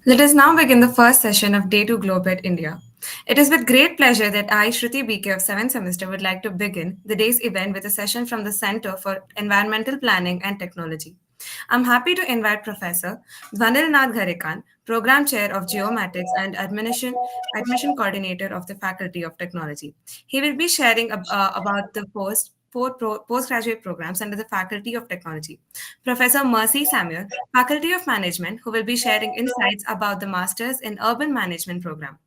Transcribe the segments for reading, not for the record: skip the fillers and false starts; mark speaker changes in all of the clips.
Speaker 1: Let us now begin the first session of Day2 GlobEd India. It is with great pleasure that I, Shruti BK of 7th semester, would like to begin the day's event with a session from the Center for Environmental Planning and Technology. I'm happy to invite Professor Dhanil Nath Gharikan, Program Chair of Geomatics and Admission Coordinator of the Faculty of Technology. He will be sharing about the postgraduate programs under the Faculty of Technology. Professor Mercy Samuel, Faculty of Management, who will be sharing insights about the Masters in Urban Management program.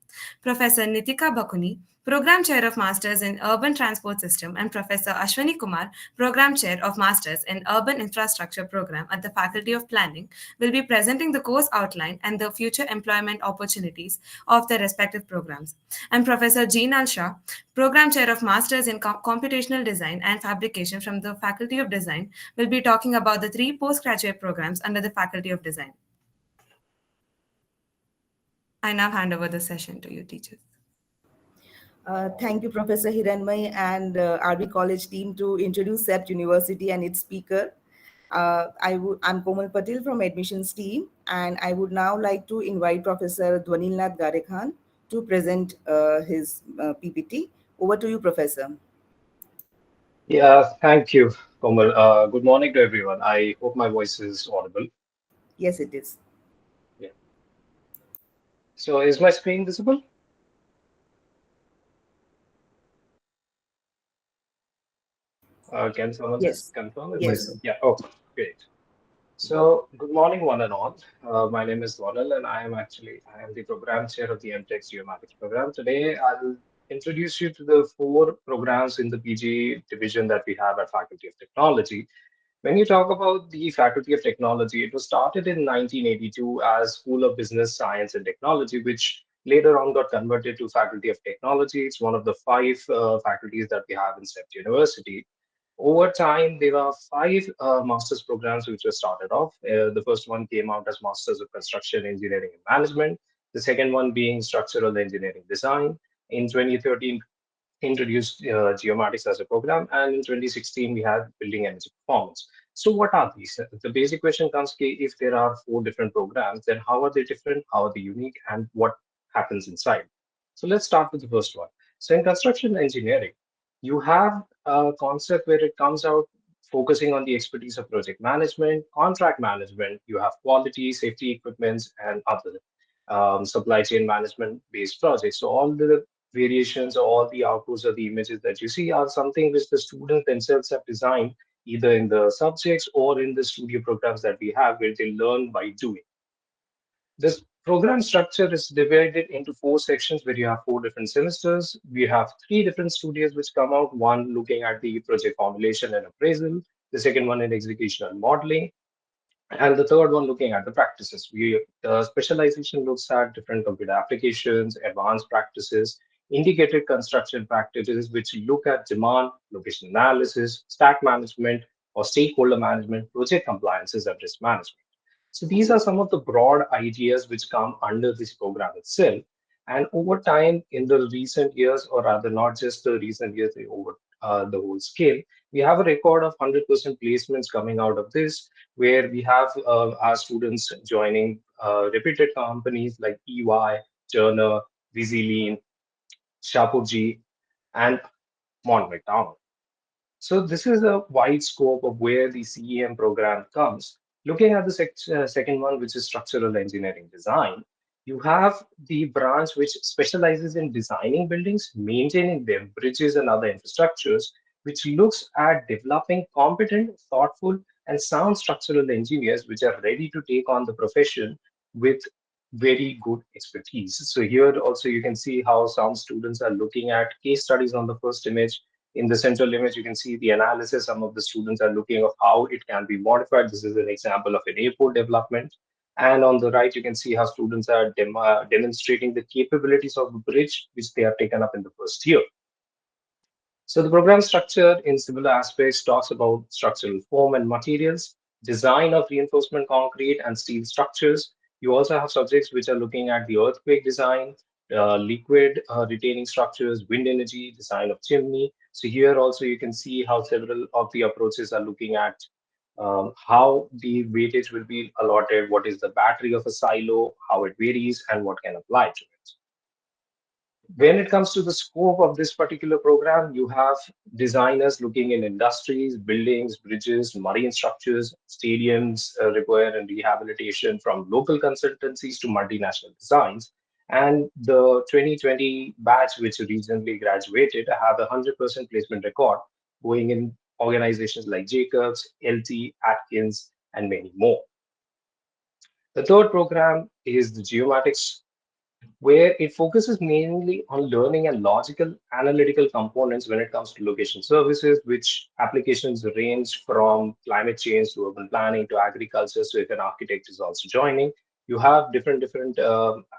Speaker 1: Professor Nitika Bakuni, Program Chair of Masters in Urban Transport System, and Professor Ashwani Kumar, Program Chair of Masters in Urban Infrastructure Program at the Faculty of Planning, will be presenting the course outline and the future employment opportunities of their respective programs. And Professor Jeenal Shah, Program Chair of Masters in Computational Design and Fabrication from the Faculty of Design, will be talking about the three postgraduate programs under the Faculty of Design. I now hand over the session to you, teachers.
Speaker 2: Thank you, Professor Hiranmay and RB College team to introduce SEPT University and its speaker. I'm Komal Patil from admissions team, and I would now like to invite Professor Dwanilnath Garekhan to present his PPT. Over to you, Professor.
Speaker 3: Yeah, thank you, Komal. Good morning to everyone. I hope my voice is audible.
Speaker 2: Yes, it is.
Speaker 3: Yeah. So is my screen visible? Can someone just
Speaker 2: Yes.
Speaker 3: confirm if
Speaker 2: Yes.
Speaker 3: yeah, okay, great. So good morning, one and all. My name is Donal, and I am the program chair of the MTech Geomatics program. Today, I'll introduce you to the four programs in the PG division that we have at Faculty of Technology. When you talk about the Faculty of Technology, it was started in 1982 as School of Business, Science and Technology, which later on got converted to Faculty of Technology. It's one of the five faculties that we have in SEPT University. Over time, there are five master's programs which were started off. The first one came out as Masters of Construction Engineering and Management. The second one being Structural Engineering Design. In 2013, introduced geomatics as a program, and in 2016 we had building energy performance. So what are these? The basic question comes, if there are four different programs, then how are they different, how are they unique, and what happens inside? So let's start with the first one. So in construction engineering, you have a concept where it comes out focusing on the expertise of project management, contract management, you have quality, safety equipments, and other supply chain management based projects. So all the variations or all the outputs or the images that you see are something which the students themselves have designed either in the subjects or in the studio programs that we have where they learn by doing. This program structure is divided into four sections where you have four different semesters. We have three different studios which come out, one looking at the project formulation and appraisal, the second one in execution and modeling, and the third one looking at the practices. The specialization looks at different computer applications, advanced practices, integrated construction practices, which look at demand, location analysis, stack management, or stakeholder management, project compliances, and risk management. So these are some of the broad ideas which come under this program itself. And over time, in the recent years, or rather not just the recent years, over the whole scale, we have a record of 100% placements coming out of this, where we have our students joining reputed companies like EY, Turner, Viziline, Shapoorji, and Mont McDonald. So this is a wide scope of where the CEM program comes. Looking at the second one, which is structural engineering design, you have the branch which specializes in designing buildings, maintaining them, bridges and other infrastructures, which looks at developing competent, thoughtful, and sound structural engineers which are ready to take on the profession with very good expertise. So here also you can see how some students are looking at case studies on the first image. In the central image, you can see the analysis. Some of the students are looking of how it can be modified. This is an example of an airport development. And on the right, you can see how students are demonstrating the capabilities of the bridge, which they have taken up in the first year. So the program structure in similar aspects talks about structural form and materials, design of reinforcement concrete and steel structures. You also have subjects which are looking at the earthquake design, liquid retaining structures, wind energy, design of chimney. So here also you can see how several of the approaches are looking at how the weightage will be allotted, what is the battery of a silo, how it varies, and what can apply to it. When it comes to the scope of this particular program, you have designers looking in industries, buildings, bridges, marine structures, stadiums, repair and rehabilitation, from local consultancies to multinational designs. And the 2020 batch, which recently graduated, have a 100% placement record going in organizations like Jacobs, LT, Atkins, and many more. The third program is the geomatics, where it focuses mainly on learning and logical analytical components when it comes to location services, which applications range from climate change to urban planning to agriculture. So if an architect is also joining, you have different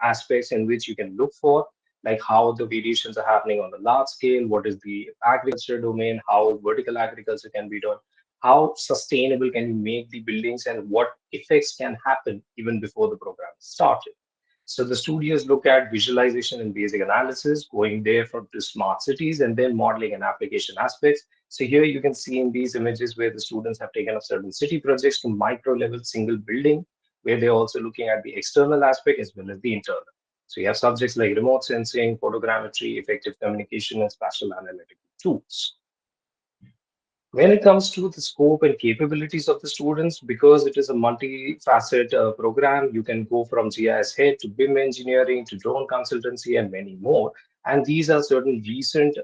Speaker 3: aspects in which you can look for, like how the variations are happening on the large scale, what is the agriculture domain, how vertical agriculture can be done, how sustainable can you make the buildings, and what effects can happen even before the program started. So the studios look at visualization and basic analysis, going there from to smart cities and then modeling and application aspects. So here you can see in these images where the students have taken up certain city projects to micro level single building, where they're also looking at the external aspect as well as the internal. So you have subjects like remote sensing, photogrammetry, effective communication, and spatial analytical tools. When it comes to the scope and capabilities of the students, because it is a multi-facet program, you can go from GIS head to BIM engineering to drone consultancy and many more. And these are certain recent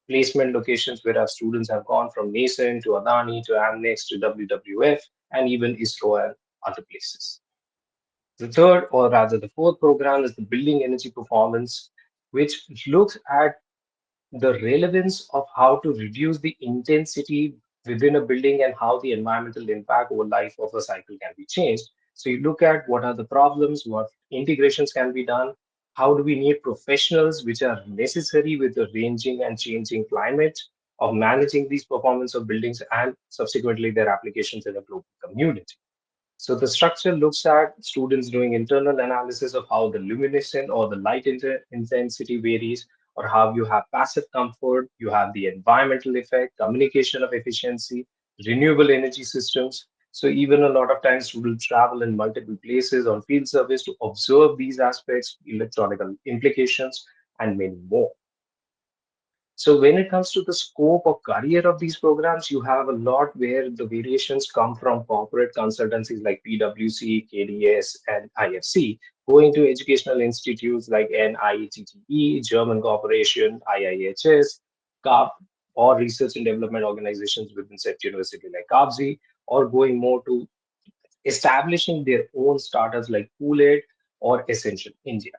Speaker 3: placement locations where our students have gone from NASEN to Adani to Amnex to WWF and even ISRO and other places. The third, or rather the fourth program, is the Building Energy Performance, which looks at the relevance of how to reduce the intensity within a building and how the environmental impact over life of a cycle can be changed. So you look at what are the problems, what integrations can be done, how do we need professionals which are necessary with the ranging and changing climate of managing these performance of buildings and subsequently their applications in a global community. So the structure looks at students doing internal analysis of how the luminescent or the light intensity varies, or how you have passive comfort, you have the environmental effect, communication of efficiency, renewable energy systems. So even a lot of times students travel in multiple places on field service to observe these aspects, electronical implications, and many more. So when it comes to the scope or career of these programs, you have a lot where the variations come from corporate consultancies like PwC, KDS, and IFC, going to educational institutes like NIETTE, German Corporation, IIHS, CAP, or research and development organizations within set university like CAPSI, or going more to establishing their own startups like Kool-Aid or Essential India.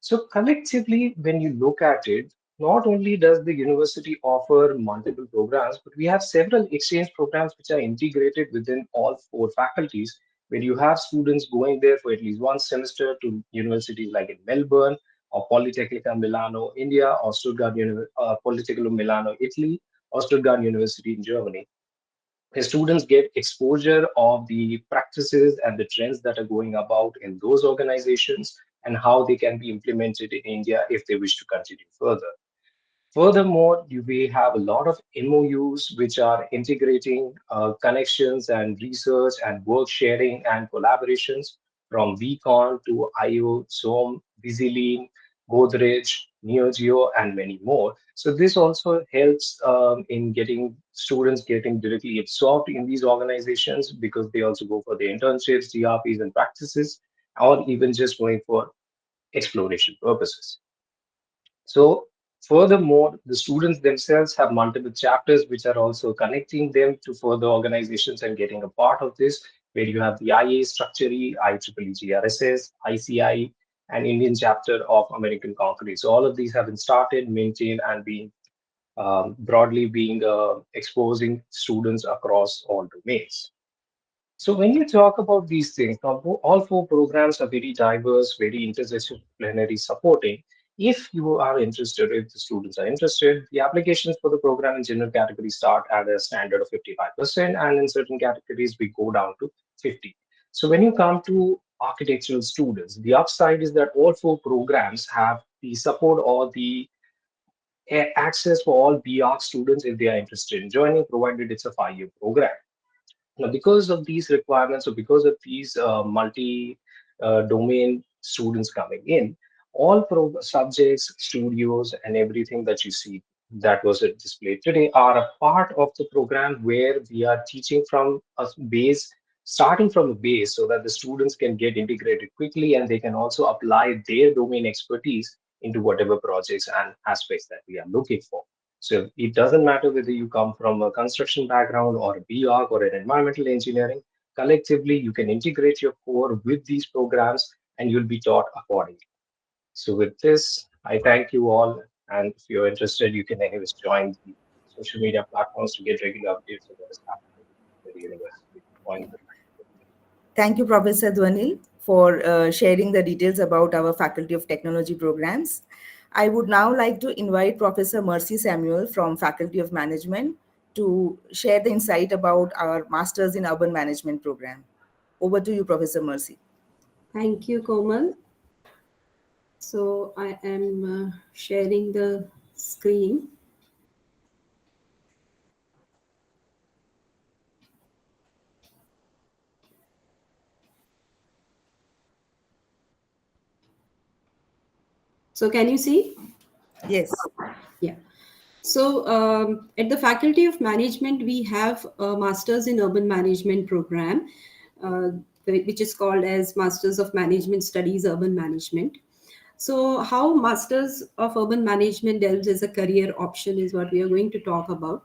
Speaker 3: So collectively, when you look at it, not only does the university offer multiple programs, but we have several exchange programs which are integrated within all four faculties, where you have students going there for at least one semester to universities like in Melbourne or Politecnica Milano, India, or Politecnico Milano, Italy, or Stuttgart University in Germany. The students get exposure of the practices and the trends that are going about in those organizations and how they can be implemented in India if they wish to continue further. Furthermore, you may have a lot of MOUs which are integrating connections and research and work sharing and collaborations from VCon to IO, Zoom, Visilean, Godrej, NeoGeo, and many more. So this also helps in getting students getting directly absorbed in these organizations because they also go for the internships, GRPs, and practices, or even just going for exploration purposes. So, furthermore, the students themselves have multiple chapters which are also connecting them to further organizations and getting a part of this, where you have the IA Structure, IEEE GRSS, ICI, and Indian chapter of American Concrete. So all of these have been started, maintained, and being broadly being exposing students across all domains. So when you talk about these things, now all four programs are very diverse, very interdisciplinary supporting. If you are interested, if the students are interested, the applications for the program in general categories start at a standard of 55%, and in certain categories we go down to 50. So when you come to architectural students, the upside is that all four programs have the support or the access for all BArch students if they are interested in joining, provided it's a 5-year program. Now, because of these requirements, or because of these multi domain students coming in, all subjects, studios, and everything that you see that was displayed today are a part of the program where we are teaching from a base, starting from a base, so that the students can get integrated quickly and they can also apply their domain expertise into whatever projects and aspects that we are looking for. So it doesn't matter whether you come from a construction background or a BArch or an environmental engineering, collectively you can integrate your core with these programs and you'll be taught accordingly. So with this, I thank you all. And if you're interested, you can anyways join the social media platforms to get regular updates of what is happening with the university. Point.
Speaker 2: Thank you, Professor Dwanil, for sharing the details about our Faculty of Technology programs. I would now like to invite Professor Mercy Samuel from Faculty of Management to share the insight about our Masters in Urban Management program. Over to you, Professor Mercy.
Speaker 4: Thank you, Komal. So I am sharing the screen. So can you see?
Speaker 2: Yes.
Speaker 4: Yeah. So at the Faculty of Management, we have a Masters in Urban Management program, uh, which is called as Masters of Management Studies Urban Management. So how Masters of Urban Management delves as a career option is what we are going to talk about.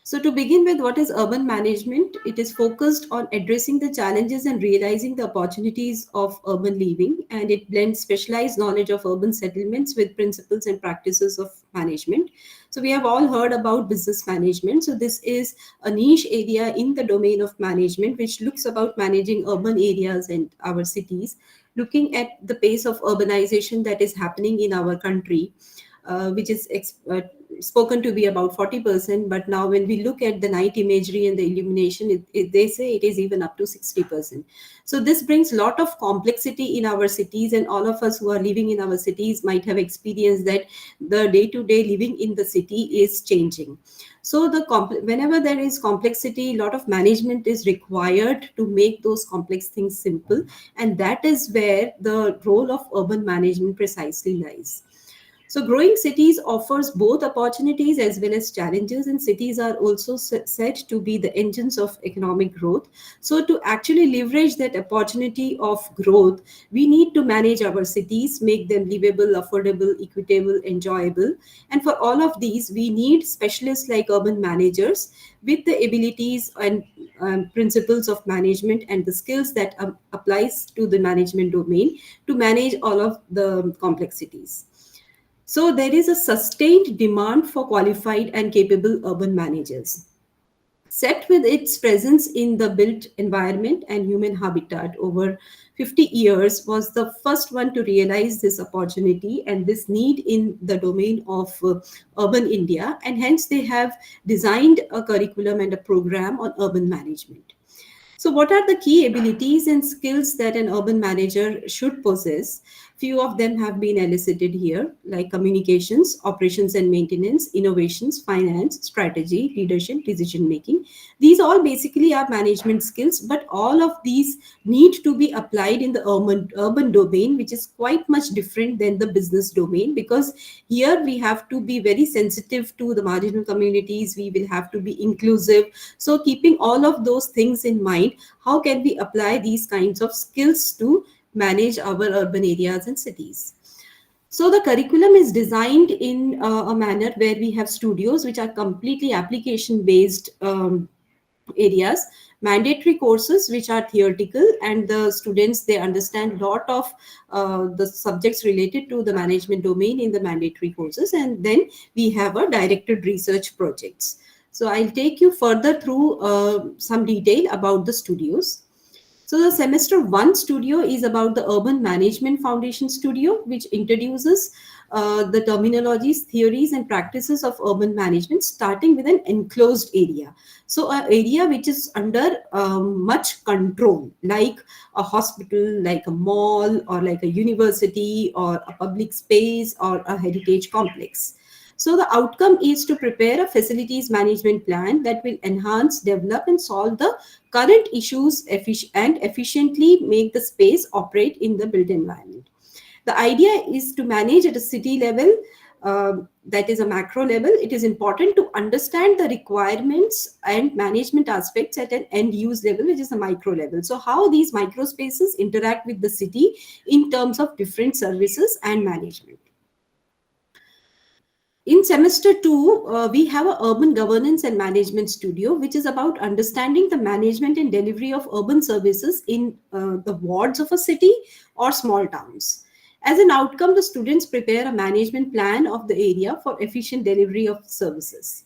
Speaker 4: So, to begin with, what is urban management? It is focused on addressing the challenges and realizing the opportunities of urban living, and it blends specialized knowledge of urban settlements with principles and practices of management. So, we have all heard about business management. So, this is a niche area in the domain of management which looks about managing urban areas and our cities, looking at the pace of urbanization that is happening in our country, which is spoken to be about 40%. But now, when we look at the night imagery and the illumination, they say it is even up to 60%. So, this brings a lot of complexity in our cities, and all of us who are living in our cities might have experienced that the day to day living in the city is changing. So, whenever there is complexity, a lot of management is required to make those complex things simple, and that is where the role of urban management precisely lies. So, growing cities offers both opportunities as well as challenges, and cities are also said to be the engines of economic growth. So, to actually leverage that opportunity of growth, we need to manage our cities, make them livable, affordable, equitable, enjoyable. And for all of these, we need specialists like urban managers with the abilities and principles of management and the skills that applies to the management domain to manage all of the complexities. So there is a sustained demand for qualified and capable urban managers. Set with its presence in the built environment and human habitat over 50 years was the first one to realize this opportunity and this need in the domain of urban India, and hence they have designed a curriculum and a program on urban management. So, what are the key abilities and skills that an urban manager should possess? Few of them have been elicited here, like communications, operations and maintenance, innovations, finance, strategy, leadership, decision making. These all basically are management skills, but all of these need to be applied in the urban domain, which is quite much different than the business domain, because here we have to be very sensitive to the marginal communities, we will have to be inclusive. So, keeping all of those things in mind, how can we apply these kinds of skills to manage our urban areas and cities? So the curriculum is designed in a manner where we have studios which are completely application based areas, mandatory courses which are theoretical, and the students, they understand a lot of the subjects related to the management domain in the mandatory courses, and then we have a directed research projects. So I'll take you further through some detail about the studios. So the semester one studio is about the Urban Management Foundation Studio, which introduces the terminologies, theories, and practices of urban management, starting with an enclosed area. So an area which is under much control, like a hospital, like a mall, or like a university, or a public space, or a heritage complex. So the outcome is to prepare a facilities management plan that will enhance, develop, and solve the current issues and efficiently make the space operate in the built environment. The idea is to manage at a city level, that is a macro level. It is important to understand the requirements and management aspects at an end use level, which is a micro level. So how these micro spaces interact with the city in terms of different services and management. In semester 2, we have a urban governance and management studio, which is about understanding the management and delivery of urban services in the wards of a city or small towns. As an outcome, the students prepare a management plan of the area for efficient delivery of services.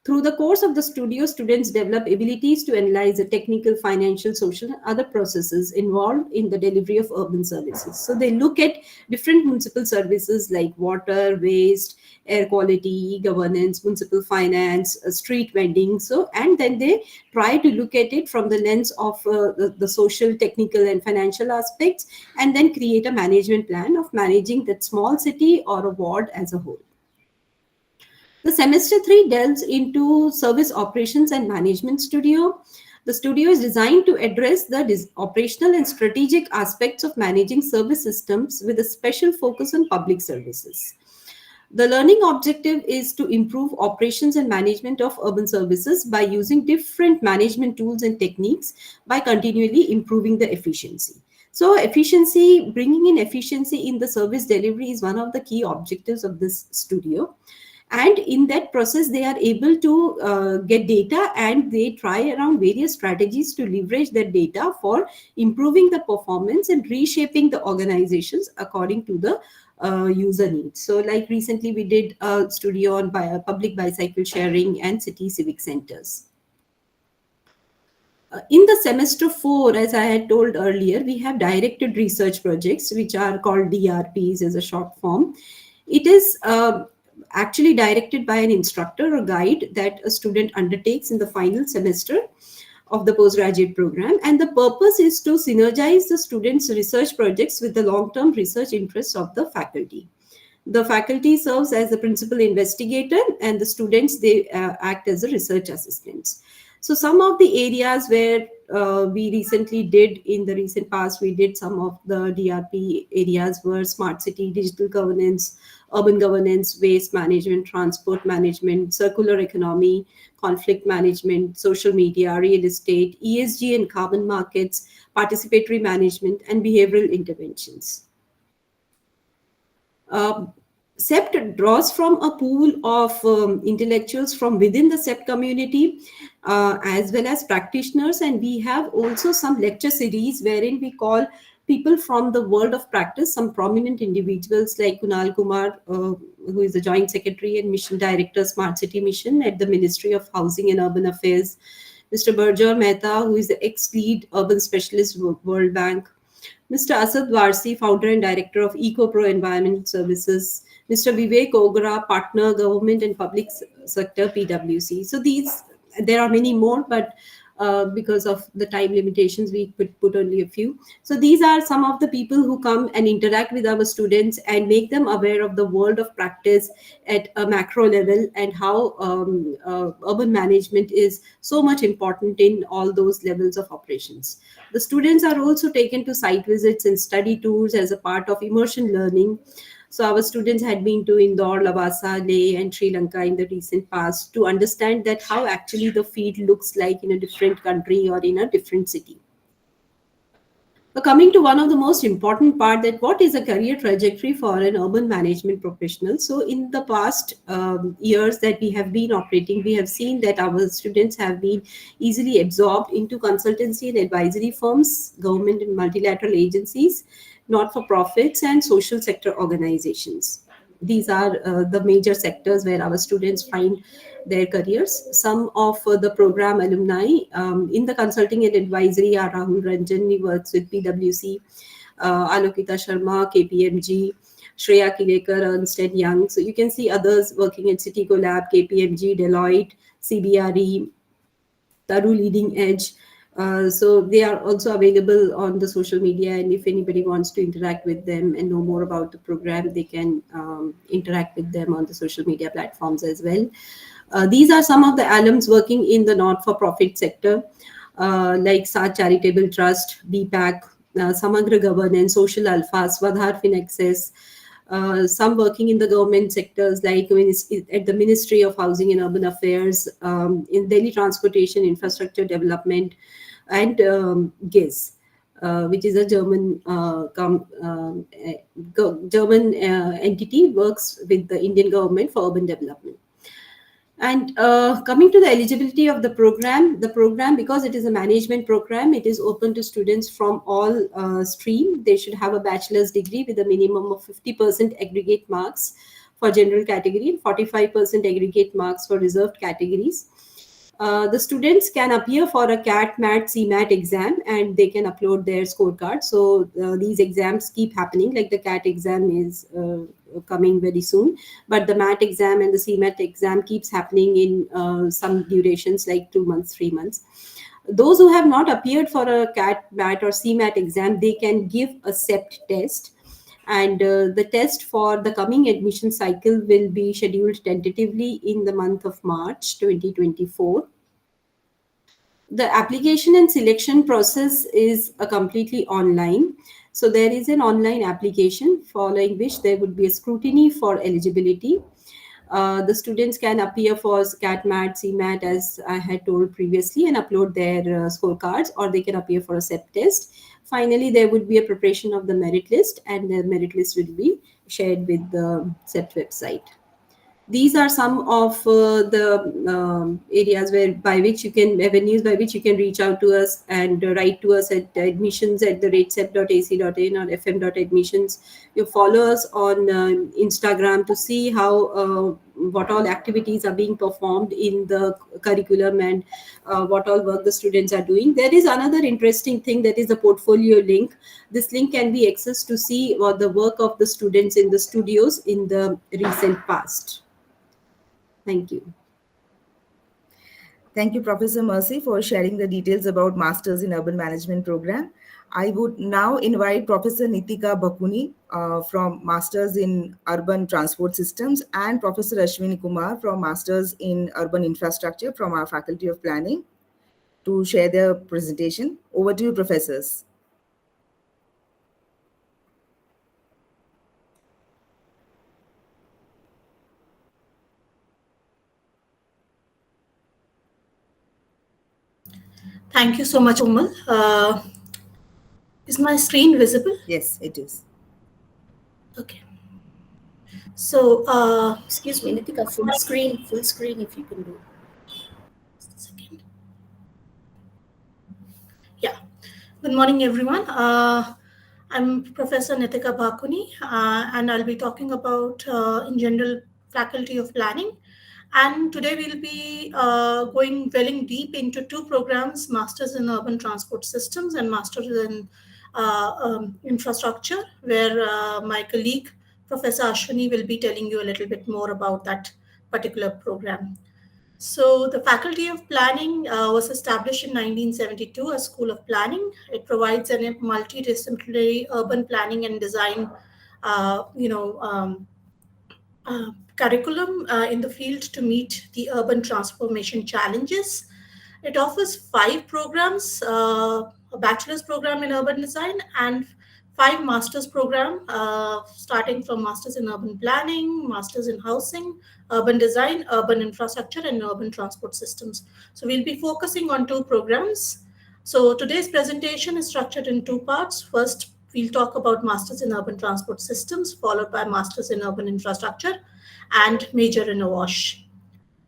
Speaker 4: Through the course of the studio, students develop abilities to analyze the technical, financial, social, and other processes involved in the delivery of urban services. So they look at different municipal services like water, waste, air quality, governance, municipal finance, street vending. So, and then they try to look at it from the lens of the social, technical, and financial aspects, and then create a management plan of managing that small city or a ward as a whole. The semester 3 delves into service operations and management studio. The studio is designed to address the operational and strategic aspects of managing service systems with a special focus on public services. The learning objective is to improve operations and management of urban services by using different management tools and techniques by continually improving the efficiency. So efficiency, bringing in efficiency in the service delivery is one of the key objectives of this studio. And in that process, they are able to get data, and they try around various strategies to leverage that data for improving the performance and reshaping the organizations according to the user needs. So like recently we did a studio on public bicycle sharing and city civic centers. In the semester 4, as I had told earlier, we have directed research projects, which are called DRPs as a short form. It is actually directed by an instructor or guide that a student undertakes in the final semester of the postgraduate program, and the purpose is to synergize the students' research projects with the long-term research interests of the faculty. The faculty serves as the principal investigator, and the students, they act as the research assistants. So some of the areas where we recently did in the recent past, we did some of the DRP areas were smart city, digital governance, urban governance, waste management, transport management, circular economy, conflict management, social media, real estate, ESG and carbon markets, participatory management, and behavioral interventions. CEPT draws from a pool of intellectuals from within the CEPT community, as well as practitioners, and we have also some lecture series wherein we call people from the world of practice, some prominent individuals like Kunal Kumar, who is the Joint Secretary and Mission Director, Smart City Mission at the Ministry of Housing and Urban Affairs, Mr. Burjor Mehta, who is the ex-lead urban specialist, World Bank, Mr. Asad Warsi, founder and director of EcoPro Environmental Services, Mr. Vivek Ogra, partner, government and public sector, PwC. So there are many more, but because of the time limitations, we put only a few. So these are some of the people who come and interact with our students and make them aware of the world of practice at a macro level, and how urban management is so much important in all those levels of operations. The students are also taken to site visits and study tours as a part of immersion learning. So our students had been to Indore, Lavasa, Leh, and Sri Lanka in the recent past to understand that how actually the field looks like in a different country or in a different city. Coming to one of the most important part, that what is a career trajectory for an urban management professional. So in the past years that we have been operating, we have seen that our students have been easily absorbed into consultancy and advisory firms, government and multilateral agencies, not-for-profits, and social sector organizations. These are the major sectors where our students find their careers. Some of the program alumni in the consulting and advisory are Rahul Ranjan, he works with PwC, Alokita Sharma, KPMG, Shreya Kilekar, Ernst & Young. So you can see others working at Citico Lab, KPMG, Deloitte, CBRE, Taru Leading Edge, So they are also available on the social media, and if anybody wants to interact with them and know more about the program, they can interact with them on the social media platforms as well. These are some of the alums working in the not-for-profit sector, like Saath Charitable Trust, BPAC, Samagra Governance, Social Alpha, Swadhar Finaccess. Some working in the government sectors, like at the Ministry of Housing and Urban Affairs, in Delhi Transportation Infrastructure Development, and GIS, which is a German entity, works with the Indian government for urban development. And coming to the eligibility of the program, because it is a management program, it is open to students from all stream. They should have a bachelor's degree with a minimum of 50% aggregate marks for general category and 45% aggregate marks for reserved categories. The students can appear for a CAT, MAT, CMAT exam, and they can upload their scorecard. So these exams keep happening. Like the CAT exam is coming very soon, but the MAT exam and the CMAT exam keeps happening in some durations, like 2 months, 3 months. Those who have not appeared for a CAT, MAT, or CMAT exam, they can give a CEPT test. And the test for the coming admission cycle will be scheduled tentatively in the month of March 2024. The application and selection process is a completely online. So there is an online application following which there would be a scrutiny for eligibility. The students can appear for CAT, MAT, CMAT, as I had told previously, and upload their scorecards, or they can appear for a CEP test. Finally, there would be a preparation of the merit list, and the merit list will be shared with the CEP website. These are some of the areas by which you can avenues by which you can reach out to us and write to us at admissions@ratesep.ac.in or fm.admissions. You follow us on Instagram to see how what all activities are being performed in the curriculum, and what all work the students are doing. There is another interesting thing, that is a portfolio link. This link can be accessed to see what the work of the students in the studios in the recent past. Thank you.
Speaker 2: Thank you, Professor Mercy, for sharing the details about Masters in Urban Management program. I would now invite Professor Nitika Bakuni from Masters in Urban Transport Systems, and Professor Ashwini Kumar from Masters in Urban Infrastructure from our Faculty of Planning to share their presentation. Over to you, professors.
Speaker 5: Thank you so much, Komal. Is my screen visible?
Speaker 2: Yes, it is.
Speaker 5: Okay. So, excuse me, Nitika, full screen if you can do. Just a second. Yeah. Good morning, everyone. I'm Professor Nitika Bakuni, and I'll be talking about, in general, Faculty of Planning. And today we'll be dwelling deep into two programs, Masters in Urban Transport Systems and Masters in Infrastructure, where my colleague, Professor Ashwini, will be telling you a little bit more about that particular program. So the Faculty of Planning was established in 1972 as School of Planning. It provides a multidisciplinary urban planning and design, curriculum in the field to meet the urban transformation challenges. It offers 5 programs, a bachelor's program in urban design and 5 master's program, starting from Masters in Urban Planning, Masters in Housing, Urban Design, Urban Infrastructure, and Urban Transport Systems. So we'll be focusing on 2 programs. So today's presentation is structured in 2 parts. First, we'll talk about Masters in Urban Transport Systems, followed by Masters in Urban Infrastructure and Major in AWASH.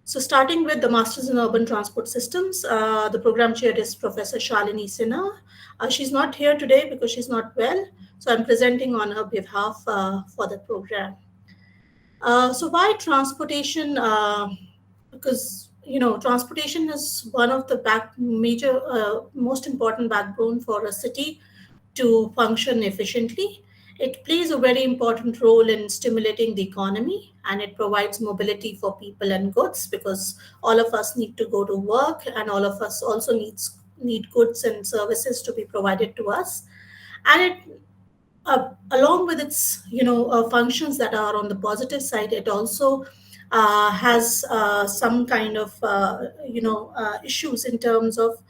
Speaker 5: So starting with the Masters in Urban Transport Systems, the program chair is Professor Shalini Sinha. She's not here today because she's not well, so I'm presenting on her behalf for the program. So why transportation? Because transportation is one of the major, most important backbone for a city to function efficiently. It plays a very important role in stimulating the economy, and it provides mobility for people and goods, because all of us need to go to work and all of us also needs need goods and services to be provided to us. And it along with its functions that are on the positive side, it also has some kind of issues in terms of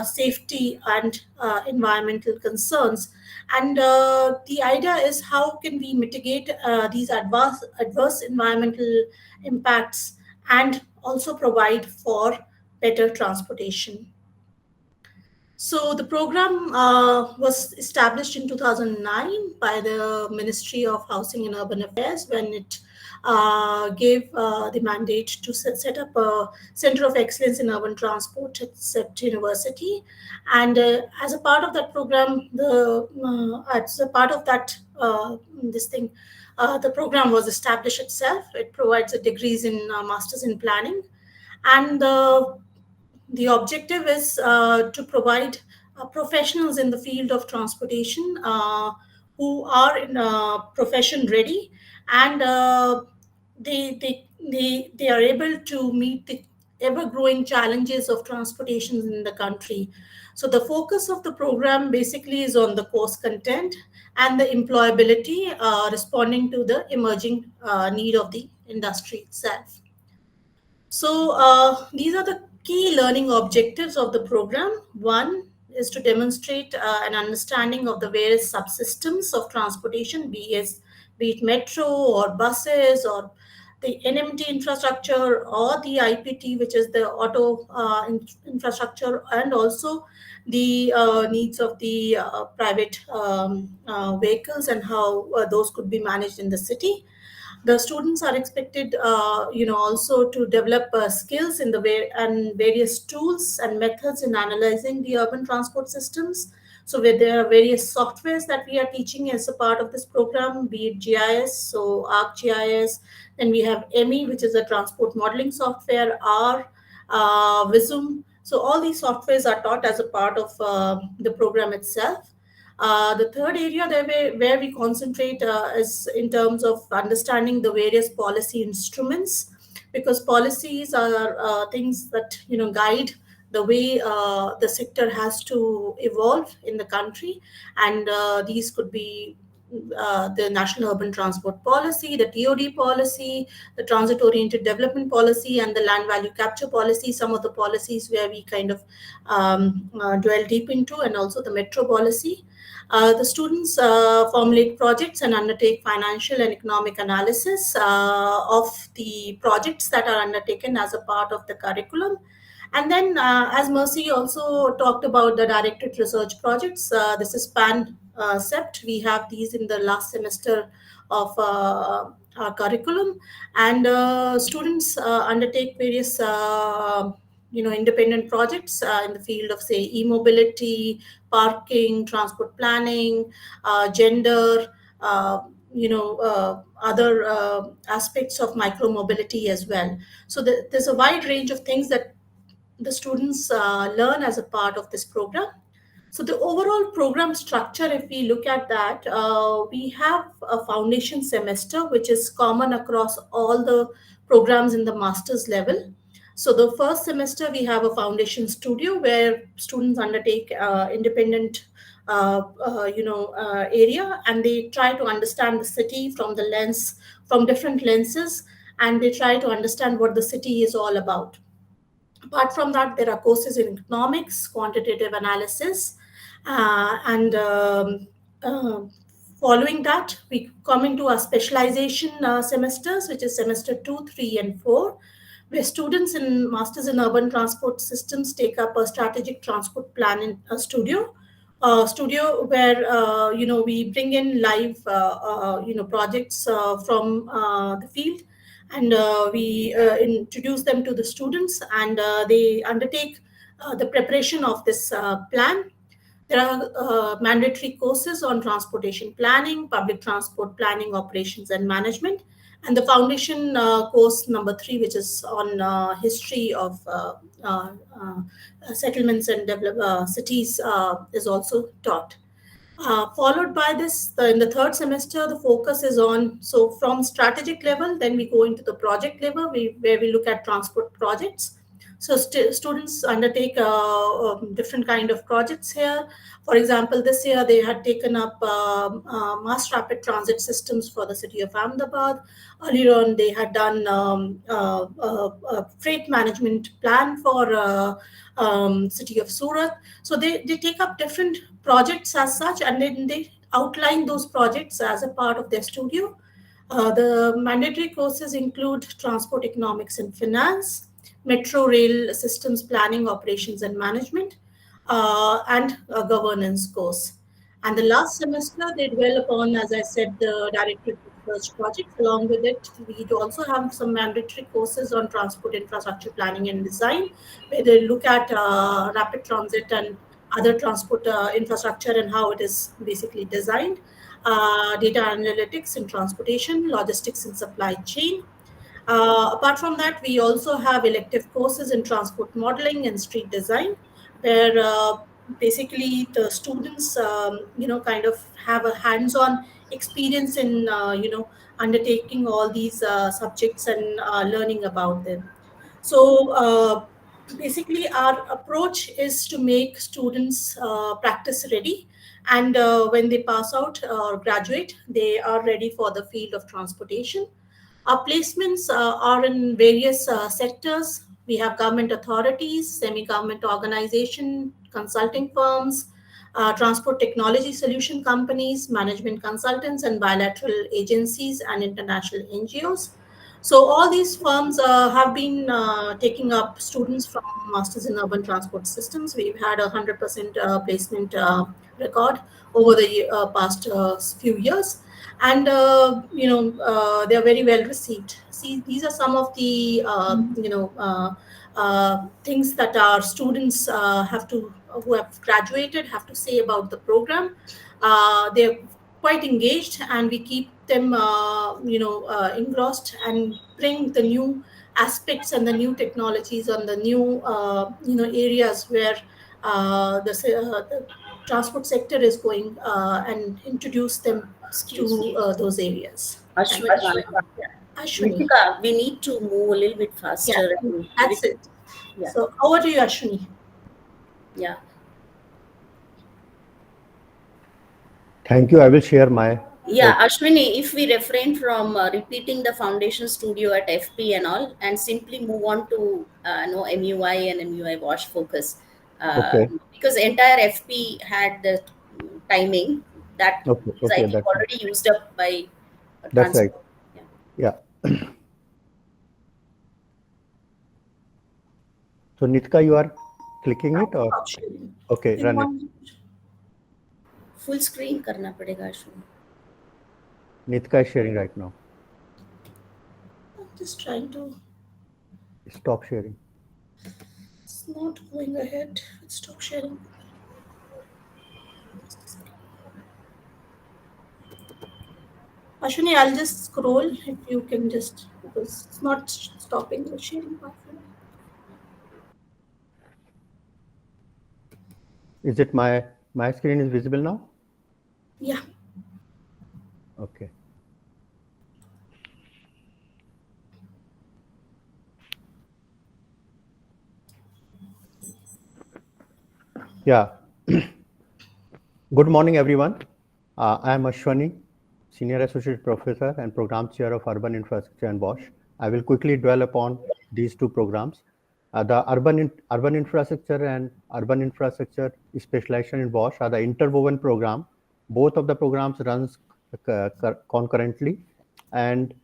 Speaker 5: safety and environmental concerns. And the idea is, how can we mitigate these adverse environmental impacts and also provide for better transportation. So the program was established in 2009 by the Ministry of Housing and Urban Affairs, when it gave the mandate to set up a Center of Excellence in Urban Transport at CEPT University. And as a part of that program, as a part of that the program was established itself. It provides a degrees in Masters in Planning, and the objective is to provide professionals in the field of transportation who are in profession ready, and they are able to meet the ever growing challenges of transportation in the country. So the focus of the program basically is on the course content and the employability, responding to the emerging need of the industry itself. So these are the key learning objectives of the program. One is to demonstrate an understanding of the various subsystems of transportation, be it metro or buses or the NMT infrastructure or the IPT, which is the auto infrastructure, and also the needs of the private vehicles and how those could be managed in the city. The students are expected also to develop skills in the way and various tools and methods in analyzing the urban transport systems. So where there are various softwares that we are teaching as a part of this program, be it GIS, so ArcGIS, then we have ME, which is a transport modeling software, R, Visum. So all these softwares are taught as a part of the program itself. The third area where we concentrate is in terms of understanding the various policy instruments, because policies are things that guide the way the sector has to evolve in the country, and these could be the National Urban Transport Policy, the TOD policy, the Transit Oriented Development Policy, and the Land Value Capture Policy. Some of the policies where we kind of dwell deep into, and also the Metro policy. The students formulate projects and undertake financial and economic analysis of the projects that are undertaken as a part of the curriculum. And then, as Mercy also talked about the directed research projects, this is PAN CEPT. We have these in the last semester of our curriculum, and students undertake various independent projects in the field of, say, e-mobility, parking, transport planning, gender, other aspects of micro-mobility as well. So there's a wide range of things that the students learn as a part of this program. So the overall program structure, if we look at that, we have a foundation semester, which is common across all the programs in the master's level. So the first semester, we have a foundation studio where students undertake independent area, and they try to understand the city from different lenses, and they try to understand what the city is all about. Apart from that, there are courses in economics, quantitative analysis, and following that, we come into our specialization semesters, which is semester 2, 3, and 4, where students in Masters in Urban Transport Systems take up a strategic transport plan in a studio. Where we bring in live projects from the field, and we introduce them to the students, and they undertake the preparation of this plan. There are mandatory courses on transportation planning, public transport planning, operations and management, and the foundation course number 3, which is on history of settlements and cities, is also taught. Followed by this, in the third semester, the focus is on, so from strategic level, then we go into the project level, where we look at transport projects. So students undertake different kind of projects here. For example, this year they had taken up mass rapid transit systems for the city of Ahmedabad. Earlier on, they had done a freight management plan for city of Surat. So they take up different projects as such, and then they outline those projects as a part of their studio. The mandatory courses include transport economics and finance, metro rail systems planning, operations and management, and a governance course. And the last semester, they dwell upon, as I said, the directed research projects. Along with it, we do also have some mandatory courses on transport infrastructure planning and design, where they look at rapid transit and other transport infrastructure and how it is basically designed, data analytics in transportation, logistics and supply chain. Apart from that, we also have elective courses in transport modeling and street design, where basically the students, kind of have a hands-on experience in, undertaking all these subjects and learning about them. So basically, our approach is to make students practice ready, and when they pass out or graduate, they are ready for the field of transportation. Our placements are in various sectors. We have government authorities, semi-government organization, consulting firms, transport technology solution companies, management consultants, and bilateral agencies and international NGOs. So all these firms have been taking up students from Masters in Urban Transport Systems. We've had 100% placement record over the past few years, and they are very well received. See, these are some of the things that our students have to who have graduated have to say about the program. They're quite engaged, and we keep them engrossed and bring the new aspects and the new technologies and the new areas where the transport sector is going, and introduce them
Speaker 6: Excuse
Speaker 5: to
Speaker 6: me.
Speaker 5: those areas. Thank
Speaker 6: Ashwini,
Speaker 5: you. Ashwini.
Speaker 6: Nitika, we need to move a little bit
Speaker 5: Yeah,
Speaker 6: faster.
Speaker 5: that's it.
Speaker 6: Yeah.
Speaker 5: So over to you, Ashwini.
Speaker 6: Yeah.
Speaker 7: Thank you. I will share my.
Speaker 6: Yeah, Ashwini, if we refrain from repeating the foundation studio at FP and all, and simply move on to MUI and MUI wash focus,
Speaker 7: Okay.
Speaker 6: because entire FP had the timing that
Speaker 7: Okay.
Speaker 6: is, I
Speaker 7: Okay.
Speaker 6: think, already used up by
Speaker 7: That's right.
Speaker 6: transport.
Speaker 7: Yeah. So Nitika, you are clicking it or okay, run it.
Speaker 6: Full screen करना पड़ेगा Ashwini.
Speaker 7: Nitika is sharing right now.
Speaker 5: I'm just trying to.
Speaker 7: Stop sharing.
Speaker 5: It's not going ahead. Stop sharing. Ashwini, I'll just scroll if you can just, because it's not stopping the sharing part for me.
Speaker 7: Is it my screen is visible now?
Speaker 5: Yeah.
Speaker 7: Okay. Yeah. Good morning, everyone. I am Ashwani, Senior Associate Professor and Program Chair of Urban Infrastructure and Bosch. I will quickly dwell upon these two programs. The urban infrastructure and urban infrastructure specialization in Bosch are the interwoven program. Both of the programs runs concurrently and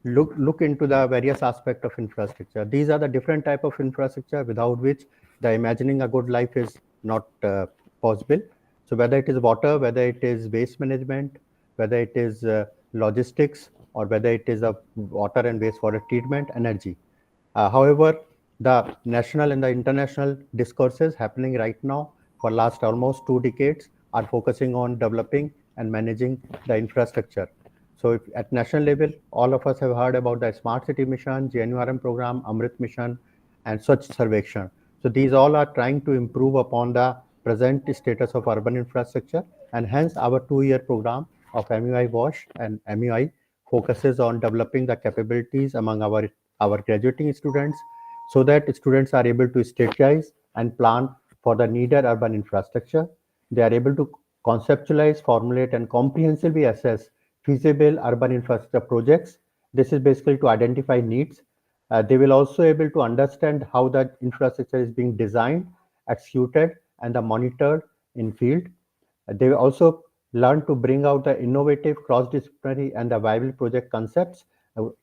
Speaker 7: look into the various aspects of infrastructure. These are the different type of infrastructure without which the imagining a good life is not possible. So whether it is water, whether it is waste management, whether it is logistics, or whether it is a water and wastewater treatment, energy. However, the national and the international discourses happening right now for last almost 2 decades are focusing on developing and managing the infrastructure. So if at national level, all of us have heard about the Smart City Mission, GNURM program, Amrit Mission, and Swachh Sarvekshan. So these all are trying to improve upon the present status of urban infrastructure, and hence our 2-year program of MUI WASH and MUI focuses on developing the capabilities among our graduating students so that students are able to strategize and plan for the needed urban infrastructure. They are able to conceptualize, formulate, and comprehensively assess feasible urban infrastructure projects. This is basically to identify needs. They will also able to understand how the infrastructure is being designed, executed, and monitored in field. They also learn to bring out the innovative, cross-disciplinary, and the viable project concepts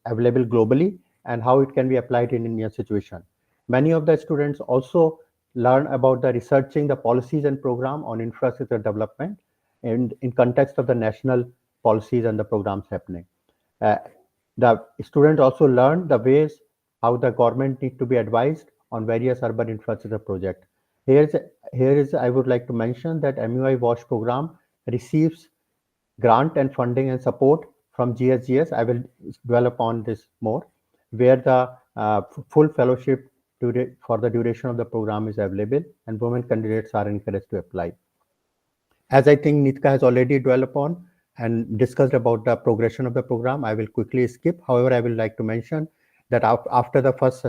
Speaker 7: available globally and how it can be applied in Indian situation. Many of the students also learn about the researching the policies and program on infrastructure development and in context of the national policies and the programs happening. Uh, the students also learn the ways how the government need to be advised on various urban infrastructure projects. Here is I would like to mention that MUI WASH program receives grant and funding and support from GSGS. I will dwell upon this more, where the full fellowship for the duration of the program is available, and women candidates are encouraged to apply. As I think Nitka has already dwelled upon and discussed about the progression of the program, I will quickly skip. However, I will like to mention that after the first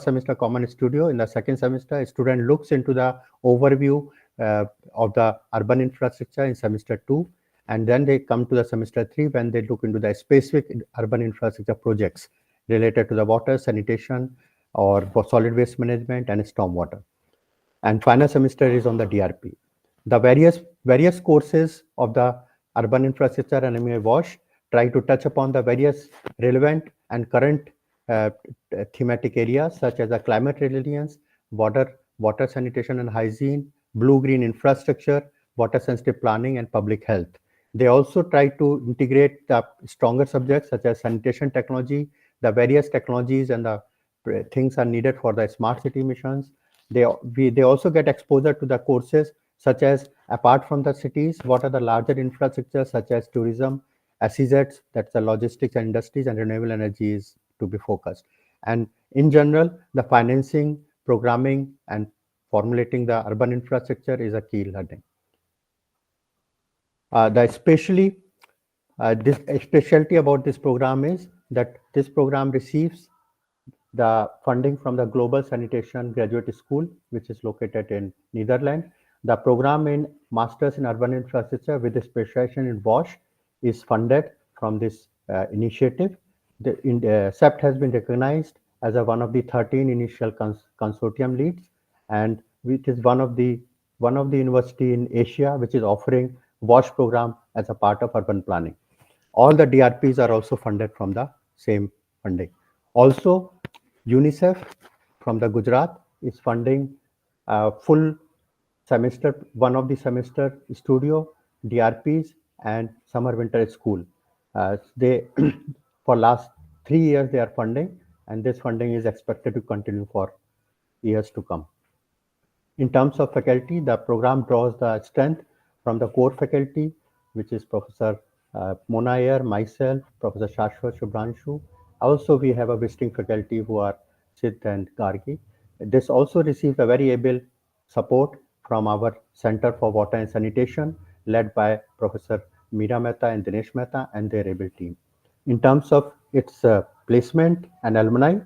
Speaker 7: semester common studio, in the second semester, a student looks into the overview of the urban infrastructure in semester 2, and then they come to the semester 3 when they look into the specific urban infrastructure projects related to the water, sanitation, or for solid waste management and stormwater. And final semester is on the DRP. The various courses of the urban infrastructure and MUI WASH try to touch upon the various relevant and current thematic areas such as the climate resilience, water sanitation and hygiene, blue-green infrastructure, water sensitive planning, and public health. They also try to integrate the stronger subjects such as sanitation technology, the various technologies and the things are needed for the smart city missions. They also get exposure to the courses such as, apart from the cities, what are the larger infrastructures such as tourism, SEZs, that's the logistics and industries, and renewable energy is to be focused. And in general, the financing, programming, and formulating the urban infrastructure is a key learning. The specialty about this program is that this program receives the funding from the Global Sanitation Graduate School, which is located in Netherlands. The program in Masters in Urban Infrastructure with a specialization in WASH is funded from this initiative. The CEPT has been recognized as one of the 13 initial consortium leads, and it is one of the university in Asia which is offering WASH program as a part of urban planning. All the DRPs are also funded from the same funding. Also, UNICEF from the Gujarat is funding full semester, one of the semester studio, DRPs, and summer winter school. They for last 3 years they are funding, and this funding is expected to continue for years to come. In terms of faculty, the program draws the strength from the core faculty, which is Professor Mona Ayer, myself, Professor Shashwat Shubhranshu. Also, we have a visiting faculty who are Sid and Gargi. This also receives a very able support from our Center for Water and Sanitation, led by Professor Meera Mehta and Dinesh Mehta and their able team. In terms of its placement and alumni,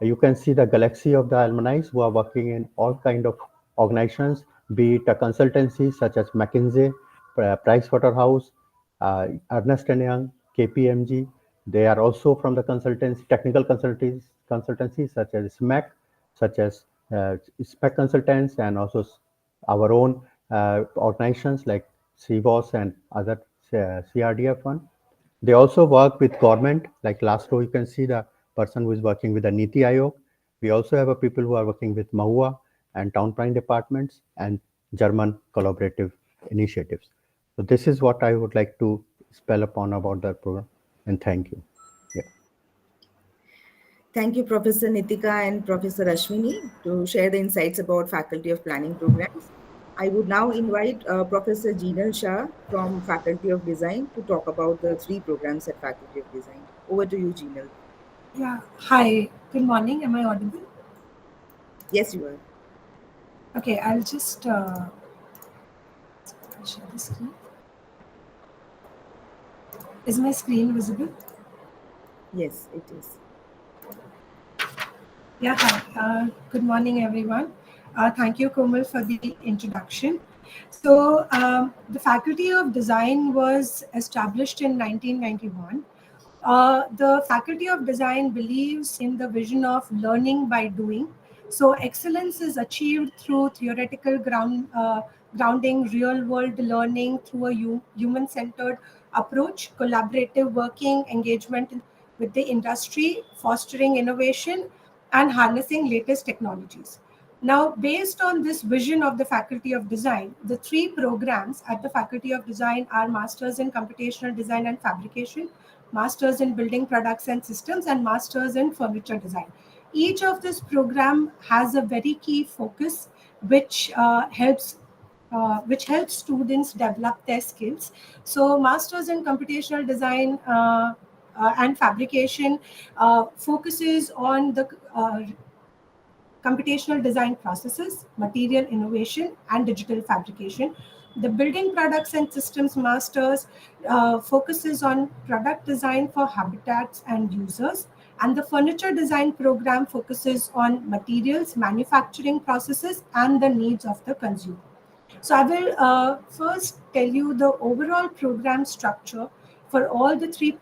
Speaker 7: you can see the galaxy of the alumni who are working in all kind of organizations, be it a consultancy such as McKinsey, Pricewaterhouse, Ernst & Young, KPMG. They are also from the technical consultancies such as SMAC, such as SPEC Consultants, and also our own organizations like CVOS and other CRDF one. They also work with government, like last row you can see the person who is working with the Niti Aayog. We also have a people who are working with MAHUA and town planning departments and German collaborative initiatives. So this is what I would like to spell upon about the program, and thank you. Yeah.
Speaker 2: Thank you, Professor Nitika and Professor Ashwini, to share the insights about Faculty of Planning programs. I would now invite Professor Jeenal Shah from Faculty of Design to talk about the 3 programs at Faculty of Design. Over to you, Jeenal.
Speaker 8: Yeah. Hi. Good morning. Am I audible?
Speaker 2: Yes, you are.
Speaker 8: Okay. I'll just share the screen. Is my screen visible?
Speaker 2: Yes, it is.
Speaker 8: Yeah, hi. Good morning, everyone. Thank you, Komal, for the introduction. So, the Faculty of Design was established in 1991. The Faculty of Design believes in the vision of learning by doing. So, excellence is achieved through theoretical grounding, real world learning through a human centered approach, collaborative working, engagement with the industry, fostering innovation, and harnessing latest technologies. Now, based on this vision of the Faculty of Design, the three programs at the Faculty of Design are Masters in Computational Design and Fabrication, Masters in Building Products and Systems, and Masters in Furniture Design. Each of this program has a very key focus, which helps students develop their skills. So, Masters in Computational Design and Fabrication focuses on the computational design processes, material innovation, and digital fabrication. The Building Products and Systems Masters focuses on product design for habitats and users. And the Furniture Design program focuses on materials, manufacturing processes, and the needs of the consumer. So I will first tell you the overall program structure for all the three